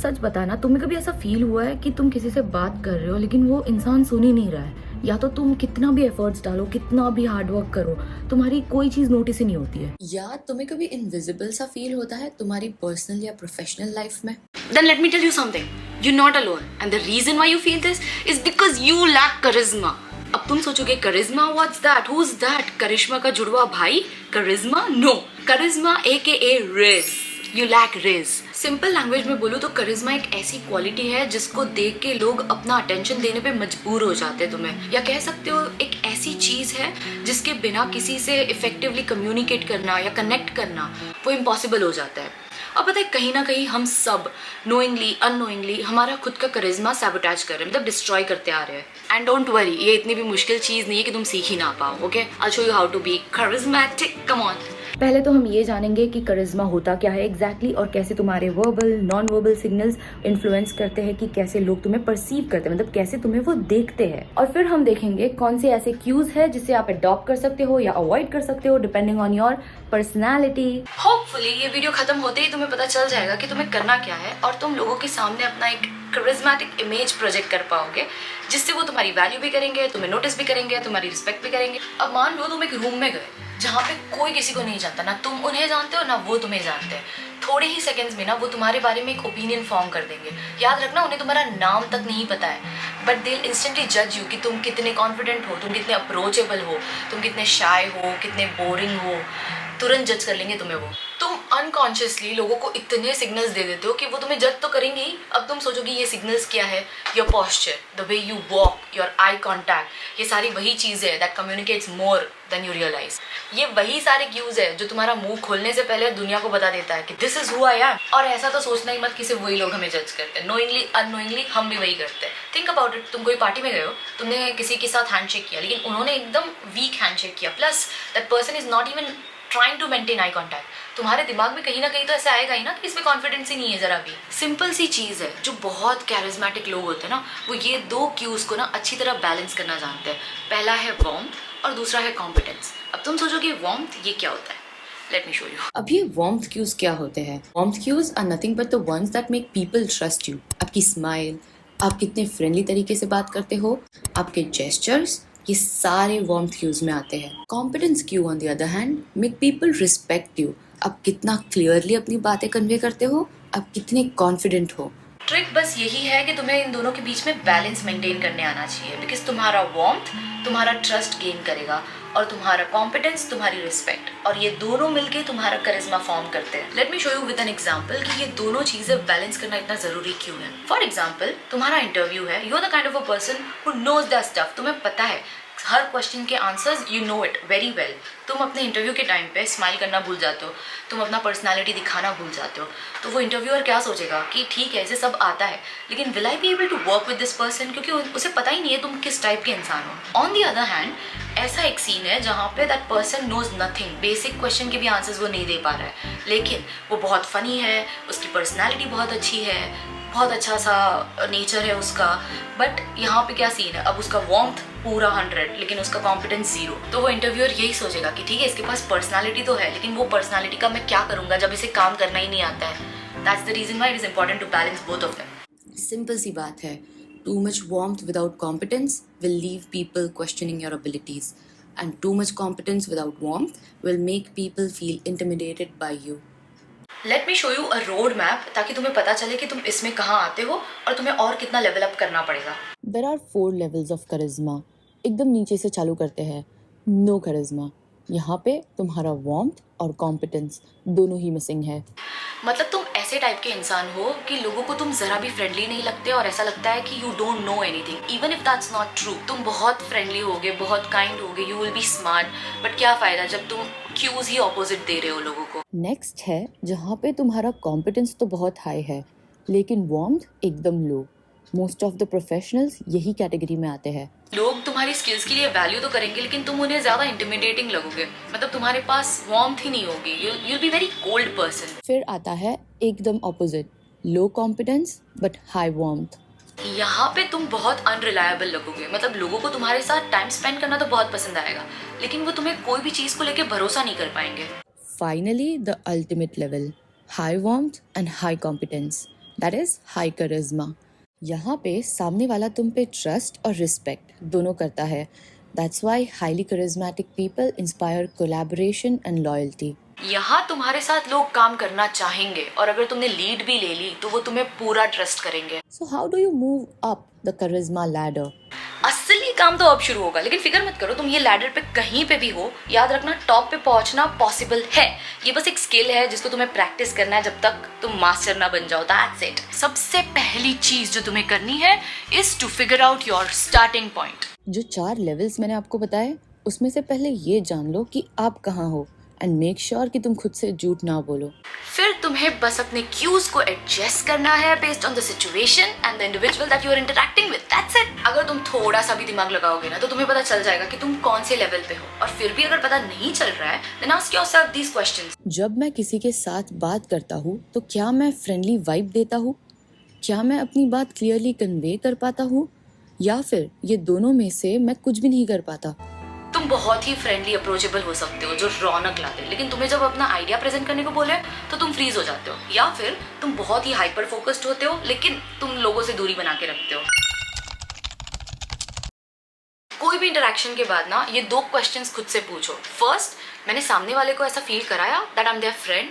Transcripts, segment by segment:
सच बताना, तुम्हें कभी ऐसा फील हुआ है कि तुम किसी से बात कर रहे हो लेकिन वो इंसान सुन ही नहीं रहा है? या तो तुम कितना भी एफर्ट्स डालो, कितना भी हार्ड वर्क करो, तुम्हारी कोई चीज नोटिस ही नहीं होती है। या तुम्हें कभी इनविजिबल सा फील होता है तुम्हारी पर्सनल या प्रोफेशनल लाइफ में? Then let me tell you something. You're not alone. And the reason why you feel this is because you lack charisma. अब तुम सोचोगे करिश्मा what's that, who is that? Karishma का जुड़वा भाई करिश्मा? नो, करिश्मा AKA rizz. You lack rizz. Simple language में बोलूँ तो करिश्मा एक ऐसी क्वालिटी है जिसको देख के लोग अपना अटेंशन देने पे मजबूर हो जाते हैं तुम्हें, या कह सकते हो एक ऐसी चीज है जिसके बिना किसी से इफेक्टिवली कम्युनिकेट करना या कनेक्ट करना वो इम्पॉसिबल हो जाता है। अब पता है कहीं ना कहीं हम सब नोइंगली अननोइंगली हमारा खुद का करिश्मा सैबोटेज कर रहे हैं, मतलब डिस्ट्रॉय करते आ रहे हैं। एंड डोंट वरी, ये इतनी भी मुश्किल चीज नहीं है कि तुम सीख ही ना पाओ। Okay, I show you how to be charismatic. Come on. पहले तो हम ये जानेंगे कि करिश्मा होता क्या है एग्जैक्टली और कैसे तुम्हारे verbal non verbal signals influence करते हैं कि कैसे लोग तुम्हें परसीव करते हैं, मतलब कैसे तुम्हें वो देखते हैं। और फिर हम देखेंगे कौन से ऐसे क्यूज है जिसे आप अडॉप्ट कर सकते हो या अवॉइड कर सकते हो depending on your personality. Hopefully ये वीडियो खत्म होते ही तुम्हें पता चल जाएगा कि तुम्हें करना क्या है और तुम लोगों के सामने अपना एक करिश्मेटिक इमेज प्रोजेक्ट कर पाओगे, जिससे वो तुम्हारी वैल्यू भी करेंगे, तुम्हें नोटिस भी करेंगे, तुम्हारी रिस्पेक्ट भी करेंगे। अब मान लो तुम एक रूम में गए जहाँ पे कोई किसी को नहीं जानता, ना तुम उन्हें जानते हो ना वो तुम्हें जानते हैं। थोड़े ही सेकंड्स में ना वो तुम्हारे बारे में एक ओपिनियन फॉर्म कर देंगे। याद रखना, उन्हें तुम्हारा नाम तक नहीं पता है, बट दे इंस्टेंटली जज यू कि तुम कितने कॉन्फिडेंट हो, तुम कितने अप्रोचेबल हो, तुम कितने शाय हो, कितने बोरिंग हो। तुरंत जज कर लेंगे तुम्हें वो। तुम अनकॉन्शियसली लोगों को इतने सिग्नल्स दे देते हो कि वो तुम्हें जज तो करेंगे ही। अब तुम सोचोगे ये सिग्नल्स क्या है? Your posture, the way you walk, your eye contact, ये सारी वही चीज़ें है that communicates more than you realise. ये वही सारे क्यूज है जो तुम्हारा मुंह खोलने से पहले दुनिया को बता देता है कि this is who I am. और ऐसा तो सोचना ही मत कि सिर्फ वही लोग हमें जज करते हैं। नोइंगली अननोइंगली हम भी वही करते हैं। थिंक अबाउट इट, तुम कोई पार्टी में गए हो, तुमने किसी के साथ हैंडशेक किया लेकिन उन्होंने एकदम वीक हैंडशेक किया, plus that person is not even trying to maintain eye contact. तुम्हारे दिमाग में कहीं ना कहीं तो ऐसा आएगा ही ना कि इसमें कॉन्फिडेंस ही नहीं है जरा भी। सिंपल सी चीज़ है, जो बहुत कैरिज्मेटिक लोग होते हैं ना, वो ये दो क्यूज को ना अच्छी तरह बैलेंस करना जानते हैं। पहला है वार्मथ और दूसरा है कॉम्पिटेंस। अब तुम सोचोगे वार्मथ ये क्या होता है? Let me show you. अब ये वार्मथ क्यूज क्या होते हैं? Warmth cues are nothing but the ones that make people trust you. आपकी स्माइल, आप कितने फ्रेंडली तरीके से बात करते हो, आपके जेस्चर्स, ये सारे वार्मथ क्यूज में आते हैं। Competence Q on the other hand make people respect you. आप कितना क्लियरली अपनी बातें कन्वे करते हो, आप कितने कॉन्फिडेंट हो। ट्रिक बस यही है कि तुम्हें इन दोनों के बीच में बैलेंस मेंटेन करने आना चाहिए, बिकॉज तुम्हारा वार्मथ तुम्हारा ट्रस्ट गेन करेगा और तुम्हारा कॉम्पिटेंस तुम्हारी रिस्पेक्ट, और ये दोनों मिलके तुम्हारा करिश्मा फॉर्म करते हैं। Late me show you with an example कि ये दोनों चीजें बैलेंस करना इतना जरूरी क्यों है। फॉर एग्जांपल, तुम्हारा इंटरव्यू है, you are the kind of a person who knows that stuff. तुम्हें पता है हर क्वेश्चन के answers, you know it very well. तुम अपने इंटरव्यू के टाइम पे स्माइल करना भूल जाते हो, तुम अपना पर्सनालिटी दिखाना भूल जाते हो, तो वो इंटरव्यूअर क्या सोचेगा कि ठीक है इसे सब आता है, लेकिन will I be able to work with this person, क्योंकि उसे पता ही नहीं है तुम किस टाइप के इंसान हो। ऑन दी अदर हैंड, ऐसा एक सीन है जहाँ पे that person knows nothing, basic question के भी आंसर्स वो नहीं दे पा रहा है, लेकिन वो बहुत फनी है, उसकी पर्सनैलिटी बहुत अच्छी है, बहुत अच्छा सा नेचर है उसका, बट यहाँ पे क्या सीन है, अब उसका वार्मथ पूरा 100 लेकिन उसका कॉन्फिडेंस 0। तो वो इंटरव्यूअर यही सोचेगा कि ठीक है इसके पास पर्सनालिटी तो है, लेकिन वो पर्सनालिटी का मैं क्या करूँगा जब इसे काम करना ही नहीं आता है। That's the reason why it is important to balance both of them. Simple सी बात है, too much warmth without competence will leave people questioning your abilities, and too much competence without warmth will make people feel intimidated by you. Let me show you a road map, ताकि तुम्हें पता चले कि तुम इसमें कहाँ आते हो और तुम्हें और कितना लेवल अप करना पड़ेगा। देयर आर 4 लेवल्स ऑफ करिश्मा। एकदम नीचे से चालू करते हैं, नो करिश्मा। यहाँ पे तुम्हारा वार्मथ और कॉम्पिटेंस दोनों ही मिसिंग है। मतलब तुम ऐसे टाइप के इंसान हो कि लोगों को तुम जरा भी फ्रेंडली नहीं लगते और ऐसा लगता है कि you don't know anything, even if that's not true. तुम बहुत फ्रेंडली होगे, बहुत काइंड होगे, you will be smart, but क्या फायदा जब तुम क्यूज ही ऑपोजिट दे रहे हो लोगों को। नेक्स्ट है जहाँ पे तुम्हारा कॉम्पिटेंस तो बहुत हाई है लेकिन वार्मथ एकदम लो। मोस्ट ऑफ द प्रोफेशनल्स यही कैटेगरी में आते हैं। लोग तुम्हारी स्किल्स के लिए वैल्यू तो करेंगे, लेकिन तुम उन्हें ज्यादा इंटिमिडेटिंग लगोगे, मतलब तुम्हारे पास वार्मथ ही नहीं होगी, you will be very cold person. फिर आता है एकदम opposite, low competence but high warmth. यहाँ पे तुम बहुत अनरिलायबल लगोगे, मतलब लोगों को तुम्हारे साथ टाइम स्पेंड करना तो बहुत पसंद आएगा, लेकिन वो तुम्हें कोई भी चीज को लेके भरोसा नहीं कर पाएंगे। Finally the ultimate level, high warmth and high competence. That is high करिश्मा। यहाँ पे सामने वाला तुम पे ट्रस्ट और रिस्पेक्ट दोनों करता है। That's why highly charismatic people inspire collaboration and loyalty. यहाँ तुम्हारे साथ लोग काम करना चाहेंगे और अगर तुमने लीड भी ले ली तो वो तुम्हें पूरा ट्रस्ट करेंगे। So how do you move up the charisma ladder? असली काम तो अब शुरू होगा, लेकिन फिक्र मत करो, तुम ये लैडर पे कहीं पे भी हो, याद रखना टॉप पे पहुंचना पॉसिबल है। ये बस एक स्किल है जिसको तुम्हें प्रैक्टिस करना है जब तक तुम मास्टर ना बन जाओ। That's it. सबसे पहली चीज जो तुम्हें करनी है is to figure out your starting point. जो 4 लेवल्स मैंने आपको बताए उसमें से पहले ये जान लो कि आप कहाँ हो एंड मेक श्योर कि तुम खुद से झूठ ना बोलो। फिर तुम्हें बस अपने क्यूज को एडजस्ट करना है based on the situation and the individual that you are interacting with. That's it. अगर तुम थोड़ा सा भी दिमाग लगाओगे ना तो तुम्हें पता चल जाएगा कि तुम कौन से लेवल पे हो। और फिर भी अगर पता नहीं चल रहा है then ask yourself these questions. जब मैं किसी के साथ बात करता हूँ तो क्या मैं फ्रेंडली वाइब देता हूँ? क्या मैं अपनी बात क्लियरली कन्वे कर पाता हूँ? या फिर ये दोनों में से मैं कुछ भी नहीं कर पाता? तुम बहुत ही फ्रेंडली अप्रोचेबल हो सकते हो जो रौनक लाते, लेकिन तुम्हें जब अपना आइडिया प्रेजेंट करने को बोले तो तुम फ्रीज हो जाते हो। या फिर तुम बहुत ही हाइपर फोकस्ड होते हो लेकिन तुम लोगों से दूरी बना के रखते हो। कोई भी इंटरेक्शन के बाद ना ये 2 क्वेश्चंस खुद से पूछो। फर्स्ट, मैंने सामने वाले को ऐसा फील कराया that I am their friend,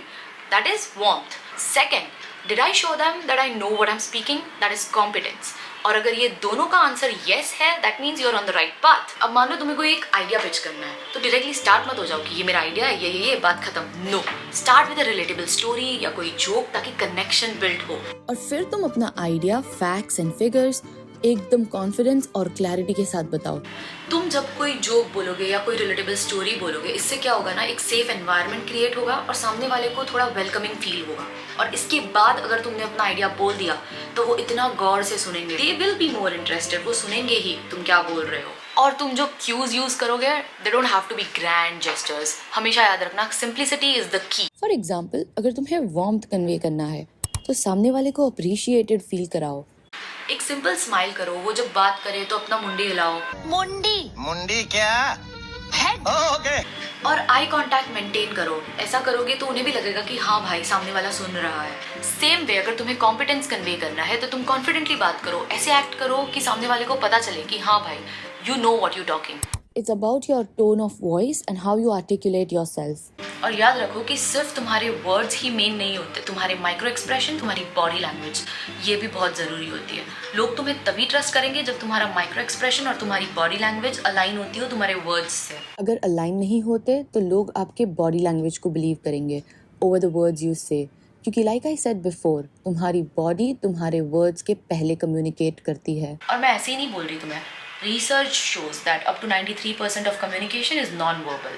that is warmth. Second, did I show them that I know what I am speaking, that is competence. और अगर ये दोनों का आंसर येस है that means you are on the right path. अब मान लो तुम्हें कोई एक आइडिया पिच करना है तो डायरेक्टली स्टार्ट मत हो जाओ कि ये मेरा आइडिया है, ये बात खत्म। No, start with a relatable story या कोई जोक ताकि कनेक्शन बिल्ड हो। और फिर तुम अपना आइडिया फैक्ट्स एंड फिगर्स एकदम कॉन्फिडेंस और क्लैरिटी के साथ बताओ। तुम जब कोई जोक बोलोगे या कोई रिलेटेबल स्टोरी बोलोगे, इससे क्या होगा ना, एक सेफ एनवायरनमेंट क्रिएट होगा और सामने वाले को थोड़ा वेलकमिंग फील होगा। और इसके बाद अगर तुमने अपना आइडिया बोल दिया तो वो इतना गौर से सुनेंगे, they will be more interested. वो सुनेंगे ही तुम क्या बोल रहे हो। और तुम जो क्यूज यूज करोगे they don't have to be grand gestures. हमेशा याद रखना simplicity is the key. For example, अगर तुम्हें वार्मथ कन्वे करना है तो सामने वाले को अप्रिशिएटेड फील कराओ। एक सिंपल स्माइल करो, वो जब बात करे तो अपना मुंडी हिलाओ। मुंडी क्या? ओके। और आई कांटेक्ट मेंटेन करो। ऐसा करोगे तो उन्हें भी लगेगा कि हाँ भाई सामने वाला सुन रहा है। सेम वे अगर तुम्हें कॉम्पिटेंस कन्वे करना है तो तुम कॉन्फिडेंटली बात करो। ऐसे एक्ट करो कि सामने वाले को पता चले कि हाँ भाई you know what you talking. It's about your tone of voice and how you articulate yourself. और याद रखो कि सिर्फ तुम्हारे वर्ड्स ही मेन नहीं होते, तुम्हारे माइक्रो एक्सप्रेशन, तुम्हारी बॉडी लैंग्वेज, ये भी बहुत ज़रूरी होती है। लोग तुम्हें तभी ट्रस्ट करेंगे जब तुम्हारा माइक्रो एक्सप्रेशन और तुम्हारी बॉडी लैंग्वेज अलाइन होती हो तुम्हारे वर्ड्स से। अगर अलाइन नहीं होते तो लोग आपके बॉडी लैंग्वेज को बिलीव करेंगे ओवर द वर्ड्स यू से, क्योंकि लाइक आई सेड बिफोर, तुम्हारी बॉडी तुम्हारे वर्ड्स के पहले कम्युनिकेट करती है। और मैं ऐसे ही नहीं बोल रही तुम्हें, research shows that up to 93% of communication is non-verbal.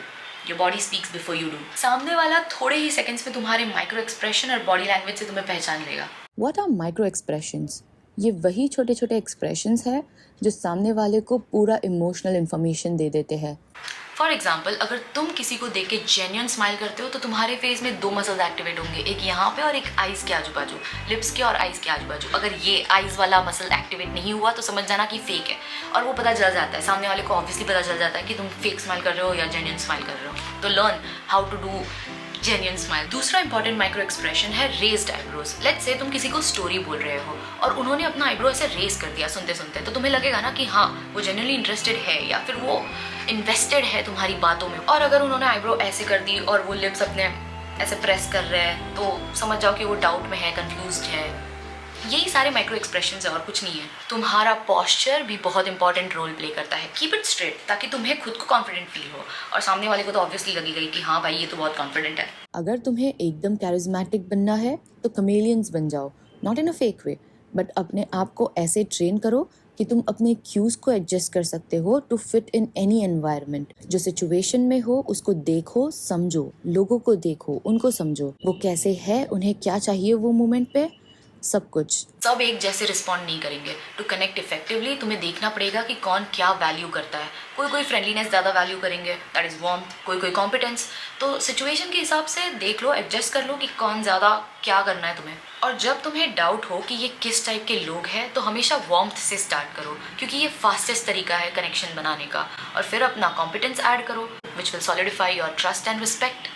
Your body speaks before you do. सामने वाला थोड़े ही सेकंड्स में तुम्हारे माइक्रो एक्सप्रेशन और बॉडी लैंग्वेज से तुम्हें पहचान लेगा। What are micro expressions? ये वही छोटे छोटे एक्सप्रेशंस है जो सामने वाले को पूरा इमोशनल इंफॉर्मेशन दे देते हैं। फॉर एग्जाम्पल, अगर तुम किसी को देख के जेन्युइन स्माइल करते हो तो तुम्हारे फेस में 2 मसल्स एक्टिवेट होंगे, एक यहाँ पे और एक आइज के आजू बाजू, लिप्स के और आइज के आजू बाजू। अगर ये आइज वाला मसल एक्टिवेट नहीं हुआ तो समझ जाना कि फेक है। और वो पता चल जाता है, सामने वाले को ऑब्वियसली पता चल जाता है कि तुम फेक स्माइल कर रहे हो या जेन्युइन स्माइल कर रहे हो। तो learn how to do genuine smile. दूसरा इंपॉर्टेंट माइक्रो एक्सप्रेशन है रेज्ड आईब्रोज। लेट्स से तुम किसी को स्टोरी बोल रहे हो और उन्होंने अपना आईब्रो ऐसे रेज कर दिया सुनते सुनते, तो तुम्हें लगेगा ना कि हाँ वो जेन्युइनली इंटरेस्टेड है या फिर वो इन्वेस्टेड है तुम्हारी बातों में। और अगर उन्होंने आईब्रो ऐसे कर दी और वो लिप्स अपने ऐसे प्रेस कर रहे हैं तो समझ जाओ कि वो डाउट में है, कंफ्यूज्ड है। यही सारे माइक्रो एक्सप्रेशंस है और कुछ नहीं है। तुम्हारा पोस्चर भी बहुत इंपॉर्टेंट रोल प्ले करता है। कीप इट स्ट्रेट ताकि तुम्हें खुद को कॉन्फिडेंट फील हो और सामने वाले को तो ऑब्वियसली लगेगा ही कि हाँ भाई ये तो बहुत कॉन्फिडेंट है। अगर तुम्हें एकदम कैरिज्मेटिक बनना है तो कमेलियंस बन जाओ, not in a fake way, but अपने आप को ऐसे ट्रेन करो कि तुम अपने क्यूज को एडजस्ट कर सकते हो to fit in any environment. जो सिचुएशन में हो उसको देखो, समझो, लोगों को देखो, उनको समझो, वो कैसे है, उन्हें क्या चाहिए वो मोमेंट पे, सब कुछ। सब एक जैसे रिस्पॉन्ड नहीं करेंगे। टू कनेक्ट इफेक्टिवली तुम्हें देखना पड़ेगा कि कौन क्या वैल्यू करता है। कोई फ्रेंडलीनेस ज़्यादा वैल्यू करेंगे, दैट इज़ वार्मथ, कोई कॉम्पिटेंस। तो सिचुएशन के हिसाब से देख लो, एडजस्ट कर लो कि कौन ज़्यादा क्या करना है तुम्हें। और जब तुम्हें डाउट हो कि ये किस टाइप के लोग हैं तो हमेशा वार्मथ से स्टार्ट करो, क्योंकि ये फास्टेस्ट तरीका है कनेक्शन बनाने का। और फिर अपना कॉम्पिटेंस ऐड करो which will solidify your trust and respect.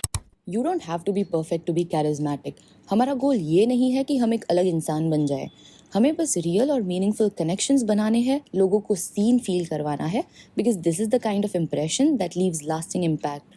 You don't have to be perfect to be charismatic. हमारा गोल ये नहीं है कि हम एक अलग इंसान बन जाए, हमें बस रियल और मीनिंगफुल कनेक्शंस बनाने हैं, लोगों को सीन फील करवाना है, because this is the kind of impression that leaves lasting impact.